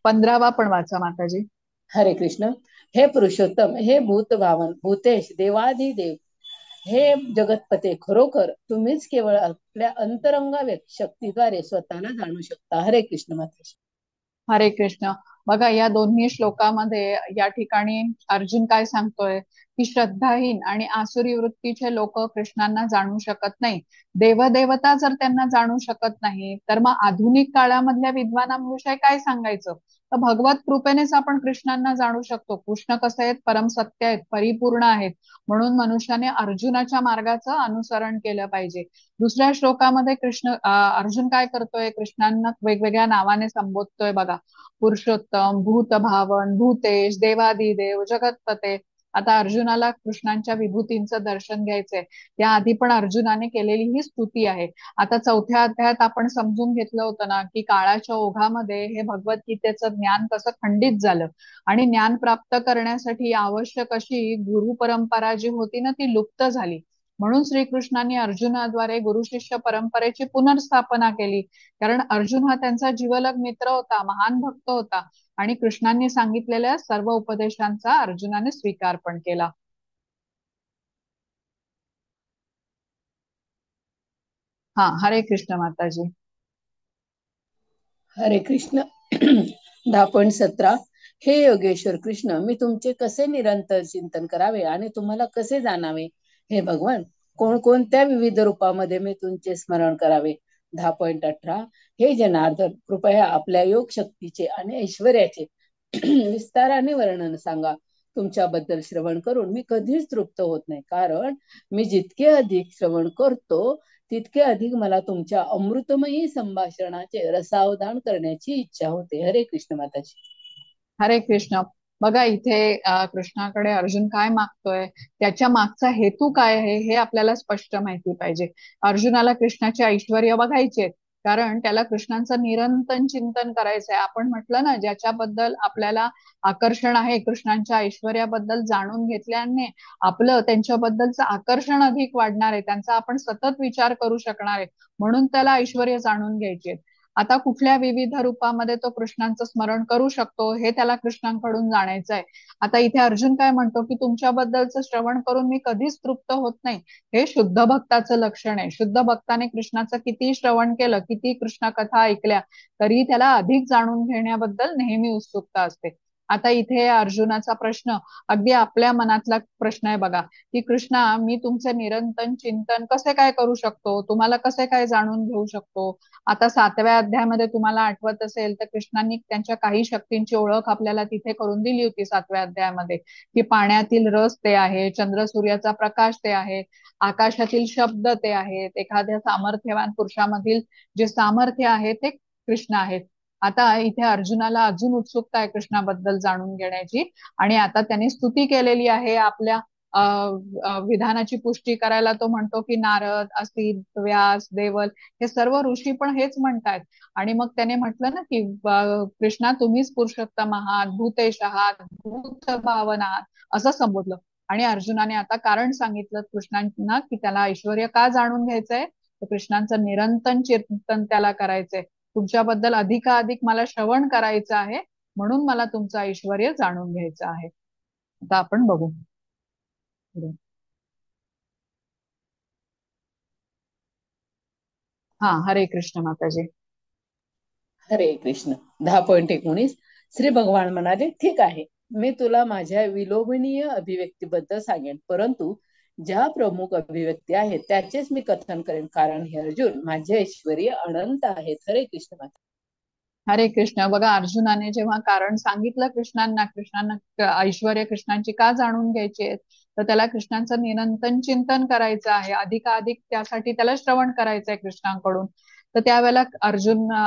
15वा पण वाचा माताजी. हरे कृष्ण. हे पुरुषोत्तम, हे भूत भावन भूतेश देवाधिदेव, हे जगतपते, खरोखर तुम्हीच केवळ आपल्या अंतरंग शक्तीद्वारे स्वतःला जाणू शकता. हरे कृष्ण माताजी. हरे कृष्ण. बघा, या दोन्ही श्लोकामध्ये या ठिकाणी अर्जुन काय सांगतोय की श्रद्धाहीन आणि आसुरी वृत्तीचे लोक कृष्णांना जाणू शकत नाही. देवदेवता जर त्यांना जाणू शकत नाही तर मग आधुनिक काळामधल्या विद्वानांविषयी काय सांगायचं. तर भगवत कृपेनेच आपण कृष्णांना जाणू शकतो. कृष्ण कसे आहेत, परम सत्य आहेत, परिपूर्ण आहेत. म्हणून मनुष्याने अर्जुनाच्या मार्गाचं अनुसरण केलं पाहिजे. दुसऱ्या श्लोकामध्ये अर्जुन काय करतोय, कृष्णांना वेगवेगळ्या नावाने संबोधतोय बघा. पुरुषोत्तम, भूतभावन, भूतेश, देवादिदेव, जगतपते. आता अर्जुनाला कृष्णांच्या विभूतींचं दर्शन घ्यायचंय. त्याआधी पण अर्जुनाने केलेली ही स्तुती आहे. आता चौथ्या अध्यायात आपण समजून घेतलं होतं ना की काळाच्या ओघामध्ये हे भगवद्गीतेचं ज्ञान कसं खंडित झालं आणि ज्ञान प्राप्त करण्यासाठी आवश्यक अशी गुरु परंपरा जी होती ना ती लुप्त झाली. म्हणून श्रीकृष्णांनी अर्जुनाद्वारे गुरु शिष्य परंपरेची पुनर्स्थापना केली. कारण अर्जुन हा त्यांचा जिवलग मित्र होता, महान भक्त होता आणि कृष्णांनी सांगितलेल्या सर्व उपदेशांचा अर्जुनाने स्वीकार पण केला. हा, हरे कृष्ण माताजी. हरे कृष्ण. 10.17. हे योगेश्वर कृष्ण, मी तुमचे कसे निरंतर चिंतन करावे आणि तुम्हाला कसे जाणावे? हे भगवान, कोणकोणत्या विविध रूपामध्ये मी तुमचे स्मरण करावे? 10.18. हे जनार्दन, कृपया आपल्या योग शक्तीचे आणि ऐश्वर्याचे विस्ताराने वर्णन सांगा. तुमच्याबद्दल श्रवण करून मी कधीच तृप्त होत नाही, कारण मी जितके अधिक श्रवण करतो तितके अधिक मला तुमच्या अमृतमयी संभाषणाचे रसावधान करण्याची इच्छा होते. हरे कृष्ण माताजी. हरे कृष्ण. बघा इथे कृष्णाकडे अर्जुन काय मागतोय, त्याच्या मागचा हेतू काय आहे हे आपल्याला स्पष्ट माहिती पाहिजे. अर्जुनाला कृष्णाचे ऐश्वर्य बघायचे, कारण त्याला कृष्णांचं निरंतर चिंतन करायचंय. आपण म्हटलं ना, ज्याच्याबद्दल आपल्याला आकर्षण आहे, कृष्णांच्या ऐश्वर्याबद्दल जाणून घेतल्याने आपलं त्यांच्याबद्दलचं आकर्षण अधिक वाढणार आहे, त्यांचा आपण सतत विचार करू शकणार आहे. म्हणून त्याला ऐश्वर्य जाणून घ्यायचे. आता कुठल्या विविध रूपामध्ये तो कृष्णांचं स्मरण करू शकतो हे त्याला कृष्णांकडून जाणायचं आहे. आता इथे अर्जुन काय म्हणतो की तुमच्याबद्दलचं श्रवण करून मी कधीच तृप्त होत नाही. हे शुद्ध भक्ताचं लक्षण आहे. शुद्ध भक्ताने कृष्णाचं किती श्रवण केलं, किती कृष्ण कथा ऐकल्या, तरी त्याला अधिक जाणून घेण्याबद्दल नेहमी उत्सुकता असते. आता इथे अर्जुनाचा प्रश्न अगदी आपल्या मनातला प्रश्न आहे बघा, की कृष्णा, मी तुमचे निरंतर चिंतन कसे काय करू शकतो, तुम्हाला कसे काय जाणून घेऊ शकतो? आता 7व्या अध्यायामध्ये तुम्हाला आठवत असेल तर कृष्णांनी त्यांच्या काही शक्तींची ओळख आपल्याला तिथे करून दिली होती 7व्या अध्यायामध्ये, की पाण्यातील रस ते आहे, चंद्र सूर्याचा प्रकाश ते आहे, आकाशातील शब्द ते आहेत, एखाद्या सामर्थ्यवान पुरुषामधील जे सामर्थ्य आहे ते कृष्ण आहेत. आता इथे अर्जुनाला अजून उत्सुकता आहे कृष्णाबद्दल जाणून घेण्याची, आणि आता त्यांनी स्तुती केलेली आहे आपल्या विधानाची पुष्टी करायला. तो म्हणतो की नारद, असित, व्यास, देवल हे सर्व ऋषी पण हेच म्हणतात. आणि मग त्याने म्हटलं ना की कृष्णा, तुम्हीच पुरुषोत्तम आहात, भूतेश आहात, भूत भावनात, असं संबोधलं. आणि अर्जुनाने आता कारण सांगितलं कृष्णांना की त्याला ऐश्वर्य का जाणून घ्यायचंय, तर कृष्णांचं निरंतर चिंतन त्याला करायचंय. तुमच्याबद्दल अधिकाधिक मला श्रवण करायचं आहे, म्हणून मला तुमचं ऐश्वर्य जाणून घ्यायचं आहे. आता आपण बघू पुढे. हा, हरे कृष्ण माताजी. हरे कृष्ण. 10.19. श्री भगवान म्हणाले, ठीक आहे, मी तुला माझ्या विलोभनीय अभिव्यक्तीबद्दल सांगेन, परंतु ज्या प्रमुख अभिव्यक्ती आहेत त्याचेच मी कथन करेन, कारण हे अर्जुन माझे ऐश्वर्य अनंत आहेत. हरे कृष्ण माता. हरे कृष्ण. बघा अर्जुनाने जेव्हा कारण सांगितलं कृष्णांना ऐश्वर्य कृष्णांची का जाणून घ्यायची, तर त्याला कृष्णांचं निरंतर चिंतन करायचं आहे, अधिकाधिक त्यासाठी त्याला श्रवण करायचंय कृष्णांकडून. तर त्यावेळेला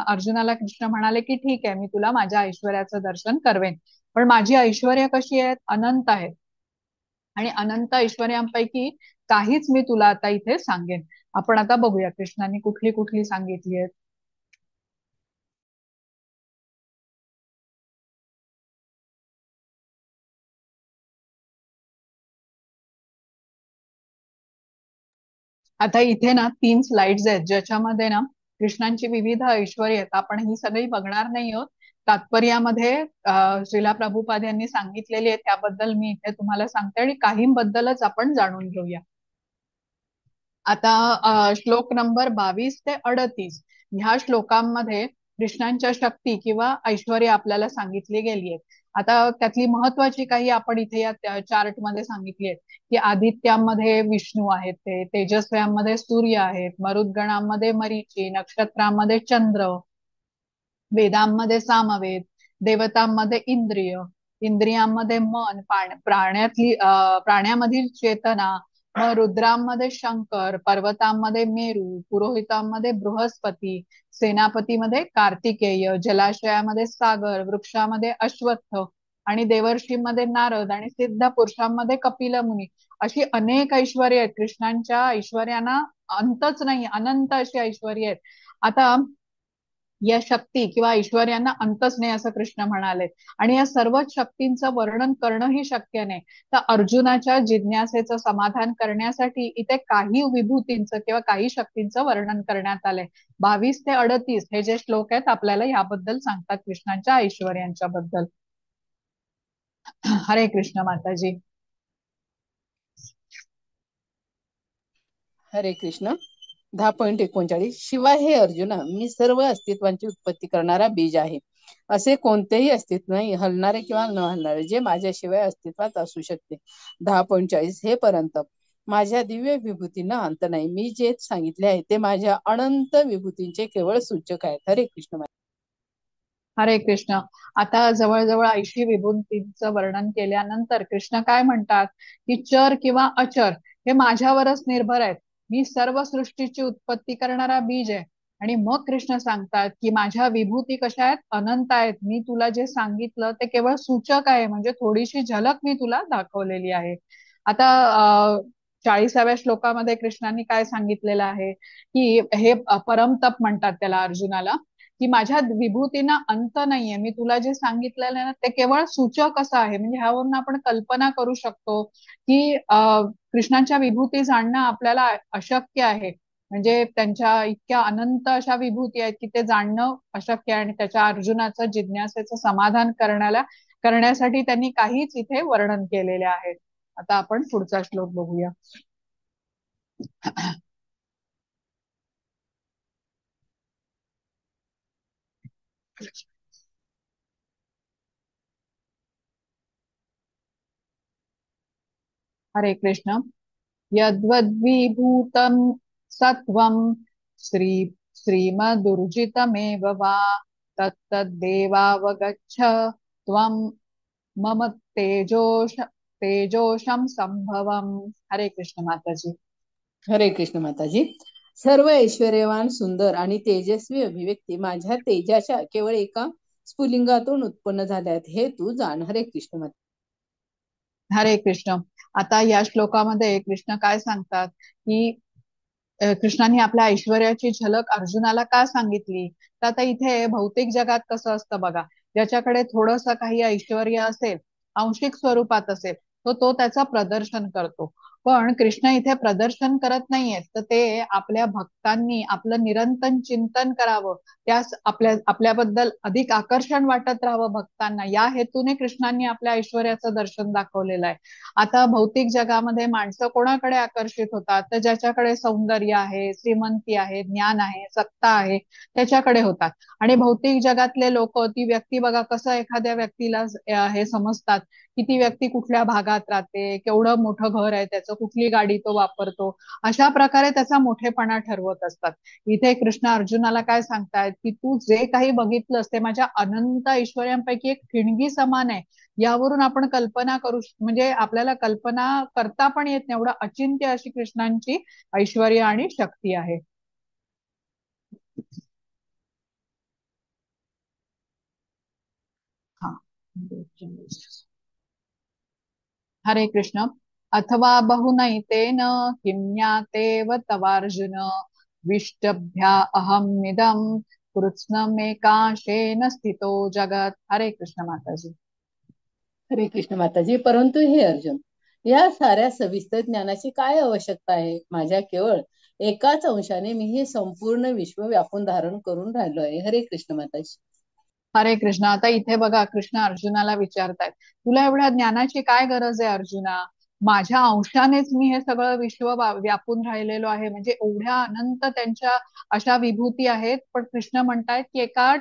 अर्जुनाला कृष्ण म्हणाले की ठीक आहे, मी तुला माझ्या ऐश्वर्याचं दर्शन करवेन, पण माझी ऐश्वर्य कशी आहेत, अनंत आहेत. आणि अनंत ऐश्वर्यांपैकी काहीच मी तुला आता इथे सांगेन. आपण आता बघूया कृष्णांनी कुठली कुठली सांगितली आहेत. आता इथे ना 3 स्लाइड्स आहेत ज्याच्यामध्ये ना कृष्णांची विविध ऐश्वर्य आहेत. आपण ही सगळी बघणार नाही आहोत. तात्पर्यामध्ये श्रीला प्रभुपाद यांनी सांगितलेली आहे त्याबद्दल मी इथे तुम्हाला सांगते, आणि काहींबद्दलच आपण जाणून घेऊया. आता श्लोक नंबर 22 ते 38 ह्या श्लोकांमध्ये कृष्णांच्या शक्ती किंवा ऐश्वर्य आपल्याला सांगितली गेली आहे. आता त्यातली महत्वाची काही आपण इथे या चार्ट मध्ये सांगितली आहेत, की आदित्यांमध्ये विष्णू आहेत, ते तेजस्व्यांमध्ये सूर्य आहेत, मरुद्गणांमध्ये मरीची, नक्षत्रांमध्ये चंद्र, वेदांमध्ये सामवेद, देवतांमध्ये इंद्रिय, इंद्रियांमध्ये मन, प्राण्यामधील चेतना, मग रुद्रांमध्ये शंकर, पर्वतांमध्ये मेरू, पुरोहितांमध्ये बृहस्पती, सेनापतीमध्ये कार्तिकेय, जलाशयामध्ये सागर, वृक्षामध्ये अश्वत्थ, आणि देवर्षींमध्ये नारद, आणि सिद्ध पुरुषांमध्ये कपिल मुनी. अशी अनेक ऐश्वर्य आहेत. कृष्णांच्या ऐश्वर्यांना अंतच नाही, अनंत अशी ऐश्वर्य आहेत. आता या शक्ती किंवा ऐश्वर्यांना अंतच नाही असं कृष्ण म्हणाले, आणि या सर्वच शक्तींचं वर्णन करणंही शक्य नाही. तर अर्जुनाच्या जिज्ञासेचं समाधान करण्यासाठी इथे काही विभूतींचं किंवा काही शक्तींचं वर्णन करण्यात आलंय. 22 ते 38 हे जे श्लोक आहेत आपल्याला याबद्दल सांगतात, कृष्णांच्या ऐश्वर्यांच्या बद्दल. हरे कृष्ण माताजी. हरे कृष्ण. 10.39 शिवाय हे अर्जुना मी सर्व अस्तित्वांची उत्पत्ती करणारा बीज आहे. असे कोणतेही अस्तित्व नाही, हलणारे किंवा न हलणारे, जे माझ्याशिवाय अस्तित्वात असू शकते. 10.40 हे परंतप माझ्या दिव्य विभूतींना अंत नाही. मी जे सांगितले आहे ते माझ्या अनंत विभूतींचे केवळ सूचक आहेत. हरे कृष्ण. हरे कृष्ण. आता जवळजवळ 80 विभूतींचं वर्णन केल्यानंतर कृष्ण काय म्हणतात, की चर किंवा अचर हे माझ्यावरच निर्भर आहेत. मी सर्व सृष्टीची उत्पत्ती करणारा बीज आहे. आणि मग कृष्ण सांगतात की माझ्या विभूती कशा आहेत, अनंत आहेत. मी तुला जे सांगितलं ते केवळ सूचक आहे, म्हणजे थोडीशी झलक मी तुला दाखवलेली आहे. आता 40व्या श्लोकामध्ये कृष्णांनी काय सांगितलेलं आहे, की हे परमतप म्हणतात त्याला अर्जुनाला, की माझ्या विभूतींना अंत नाहीये. मी तुला जे सांगितलेलं आहे ना ते केवळ सूचक असं आहे. म्हणजे ह्यावरून आपण कल्पना करू शकतो की कृष्णांच्या विभूती जाणणं आपल्याला अशक्य आहे. म्हणजे त्यांच्या इतक्या अनंत अशा विभूती आहेत की ते जाणणं अशक्य आहे. आणि त्याच्या अर्जुनाचं जिज्ञासेचं समाधान करण्यासाठी त्यांनी काहीच इथे वर्णन केलेले आहे. आता आपण पुढचा श्लोक बघूया. हरे कृष्ण. यद्वद्विभूतं सत्वं श्री श्रीमदुर्जितमेव वा तत्तद्देवावगच्छ त्वं मम तेजोशं संभवम्. हरे कृष्ण माताजी. हरे कृष्ण माताजी. सर्व ऐश्वर्यवान, सुंदर आणि तेजस्वी अभिव्यक्ती माझ्या तेजाच्या केवळ एका स्फुलिंगातून उत्पन्न झाल्या आहेत, हे तू जाण. हरे कृष्ण माता. हरे कृष्ण. आता या श्लोकामध्ये कृष्ण काय सांगतात, की कृष्णाने आपल्या ऐश्वर्याची झलक अर्जुनाला का सांगितली. तर आता इथे भौतिक जगात कसं असतं बघा, ज्याच्याकडे थोडस काही ऐश्वर असेल, आंशिक स्वरूपात असेल, तो त्याचं प्रदर्शन करतो. पण कृष्ण इथे प्रदर्शन करत नाहीयेत, तर ते आपल्या भक्तांनी आपलं निरंतर चिंतन करावं, त्यास आपल्याबद्दल अधिक आकर्षण वाटत राहावं भक्तांना, या हेतूने कृष्णांनी आपल्या ऐश्वर्याचं दर्शन दाखवलेलं आहे. आता भौतिक जगामध्ये माणसं कोणाकडे आकर्षित होतात, तर ज्याच्याकडे सौंदर्य आहे, श्रीमंती आहे, ज्ञान आहे, सत्ता आहे, त्याच्याकडे होतात. आणि भौतिक जगातले लोक, ती व्यक्ती बघा कसं एखाद्या व्यक्तीला हे समजतात की ती व्यक्ती कुठल्या भागात राहते, केवढं मोठं घर आहे त्याचं, कुठली गाडी तो वापरतो, अशा प्रकारे त्याचा मोठेपणा ठरवत असतात. इथे कृष्ण अर्जुनाला काय सांगतायत, की तू जे काही बघितलंस ते माझ्या अनंत ऐश्वर्यांपैकी एक ठिणगी समान आहे. यावरून आपण कल्पना करू म्हणजे आपल्याला कल्पना करता पण येत नाही, एवढं अचिंत्य अशी कृष्णांची ऐश्वर्य आणि शक्ती आहे. हा. हरे कृष्ण. अथवा बहुनैतेन किं ज्ञातेव तवार्जुन विष्टभ्या अहमिदं कृत्स्नमेकांशेन स्थितो जगत. हरे कृष्ण माताजी. हरे कृष्ण माताजी. परंतु हे अर्जुन, या साऱ्या सविस्तर ज्ञानाची काय आवश्यकता आहे. माझ्या केवळ एकाच अंशाने मी हे संपूर्ण विश्व व्यापून धारण करून राहिलो आहे. हरे कृष्ण माताजी. हरे कृष्ण. आता इथे बघा कृष्ण अर्जुनाला विचारतायत, तुला एवढ्या ज्ञानाची काय गरज आहे अर्जुना. माझ्या अंशानेच मी हे सगळं विश्व व्यापून राहिलेलो आहे. म्हणजे एवढ्या अनंत त्यांच्या अशा विभूती आहेत, पण कृष्ण म्हणतायत की एका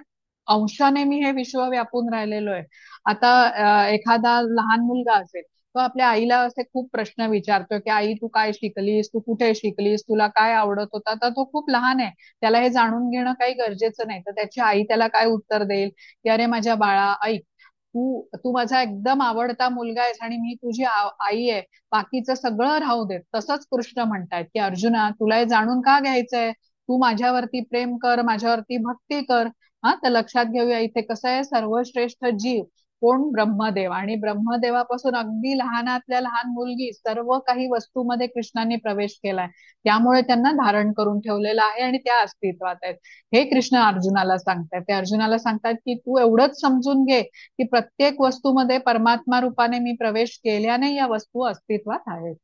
अंशाने मी हे विश्व व्यापून राहिलेलो आहे. आता एखादा लहान मुलगा असेल, तो आपल्या आईला असे खूप प्रश्न विचारतो की आई तू काय शिकलीस, तू कुठे शिकलीस, तुला काय आवडत होतं. तर तो खूप लहान आहे, त्याला हे जाणून घेणं काही गरजेचं नाही. तर त्याची आई त्याला काय उत्तर देईल, की अरे माझ्या बाळा ऐक, तू तू माझा एकदम आवडता मुलगा आहेस आणि मी तुझी आई आहे, बाकीचं सगळं राहू दे. तसंच कृष्ण म्हणतायत की अर्जुना तुला हे जाणून का घ्यायचंय, तू माझ्यावरती प्रेम कर, माझ्यावरती भक्ती कर. हा, तर लक्षात घेऊया इथे कसं आहे, सर्वश्रेष्ठ जीव कोण, ब्रह्मदेव. आणि ब्रह्मदेवापासून अगदी लहानातल्या लहान मुलगी सर्व काही वस्तूमध्ये कृष्णाने प्रवेश केलाय. त्यामुळे त्यांना धारण करून ठेवलेलं आहे आणि त्या अस्तित्वात आहेत. हे कृष्ण अर्जुनाला सांगतात. ते अर्जुनाला सांगतात की तू एवढंच समजून घे की प्रत्येक वस्तूमध्ये परमात्मा रूपाने मी प्रवेश केल्याने या वस्तू अस्तित्वात आहेत.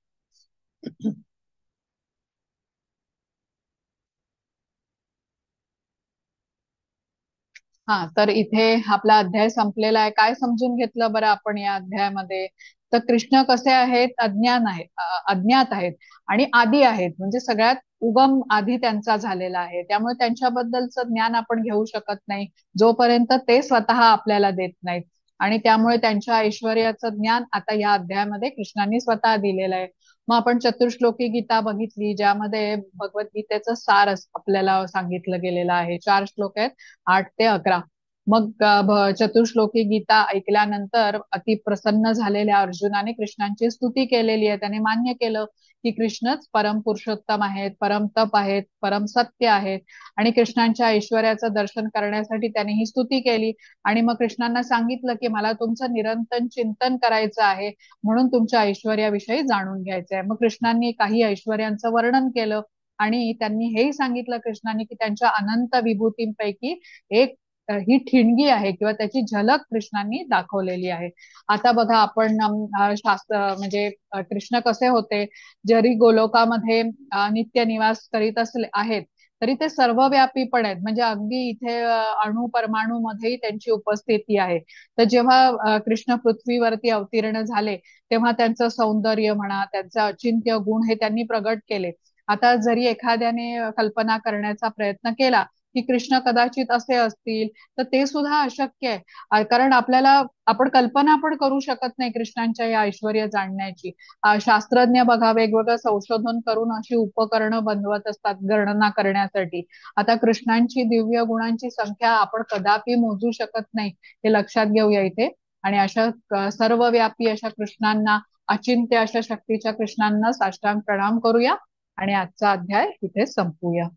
हा, तर इथे आपला अध्याय संपलेला आहे. काय समजून घेतलं बरं आपण या अध्यायामध्ये, तर कृष्ण कसे आहेत, अज्ञात आहेत आणि आदी आहेत, म्हणजे सगळ्यात उगम आधी त्यांचा झालेला आहे. त्यामुळे त्यांच्याबद्दलचं ज्ञान आपण घेऊ शकत नाही जोपर्यंत ते स्वतः आपल्याला देत नाहीत. आणि त्यामुळे त्यांच्या ऐश्वर्याचं ज्ञान आता या अध्यायामध्ये कृष्णांनी स्वतः दिलेलं आहे. मग आपण चतुर्श्लोकी गीता बघितली, ज्यामध्ये भगवद्गीतेचं सार आपल्याला सांगितलं गेलेलं आहे. 4 श्लोक आहेत, 8 ते 11. मग चतुर्श्लोकी गीता ऐकल्यानंतर अति प्रसन्न झालेल्या अर्जुनाने कृष्णांची स्तुती केलेली आहे. त्याने मान्य केलं की कृष्णच परम पुरुषोत्तम आहेत, परम तप आहेत, परम सत्य आहेत. आणि कृष्णांच्या ऐश्वर्याचं दर्शन करण्यासाठी त्याने ही स्तुती केली. आणि मग कृष्णांना सांगितलं की मला तुमचं निरंतर चिंतन करायचं आहे, म्हणून तुमच्या ऐश्वर्याविषयी जाणून घ्यायचं आहे. मग कृष्णांनी काही ऐश्वर्यांचं वर्णन केलं आणि त्यांनी हेही सांगितलं कृष्णांनी की त्यांच्या अनंत विभूतींपैकी एक ही ठिणगी आहे किंवा त्याची झलक कृष्णांनी दाखवलेली आहे. आता बघा आपण शास्त्र म्हणजे कृष्ण कसे होते, जरी गोलोकामध्ये नित्य निवास करीत असले आहेत तरी ते सर्वव्यापी पण आहेत. म्हणजे अगदी इथे अणु परमाणू मध्येही त्यांची उपस्थिती आहे. तर जेव्हा कृष्ण पृथ्वीवरती अवतीर्ण झाले तेव्हा त्यांचं सौंदर्य म्हणा, त्यांचा अचिंत्य गुण हे त्यांनी प्रगट केले. आता जरी एखाद्याने कल्पना करण्याचा प्रयत्न केला की कृष्ण कदाचित असे असतील, तर ते सुद्धा अशक्य आहे. कारण आपण कल्पना पण करू शकत नाही कृष्णांच्या या ऐश्वर्य जाणण्याची. शास्त्रज्ञ बघा वेगवेगळं संशोधन करून अशी उपकरणं बनवत असतात गणना करण्यासाठी. आता कृष्णांची दिव्य गुणांची संख्या आपण कदापि मोजू शकत नाही, हे लक्षात घेऊया इथे. आणि अशा सर्वव्यापी अशा कृष्णांना, अचिंत्य अशा शक्तीच्या कृष्णांना साष्टांग प्रणाम करूया आणि आजचा अध्याय इथे संपूया.